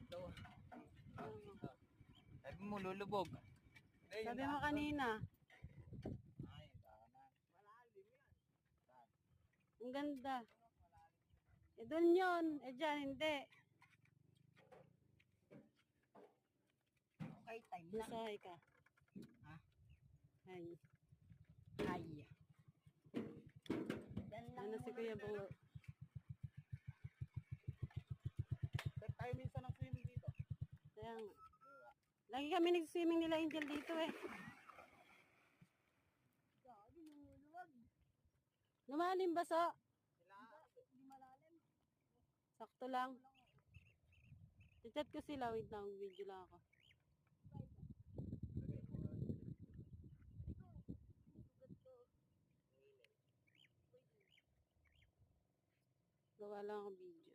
Ito. Sabi mo, lulubog. Sabi mo kanina. Ay, na. Malalim yan. Ang ganda. Eh, doon yun. Eh, dyan, hindi. Okay, time na. Masahay ka. Ha? Ay. Ay. Ano si Kuya Bungo? Sir, tayo minsan ng swimming dito. Kaya nga. Lagi kami nag-swimming nila Angel dito eh. Lumalim ba so? Hindi malalim. Sakto lang. I-chat ko sila. Wait lang. Video lang ako. Gawa lang ako video.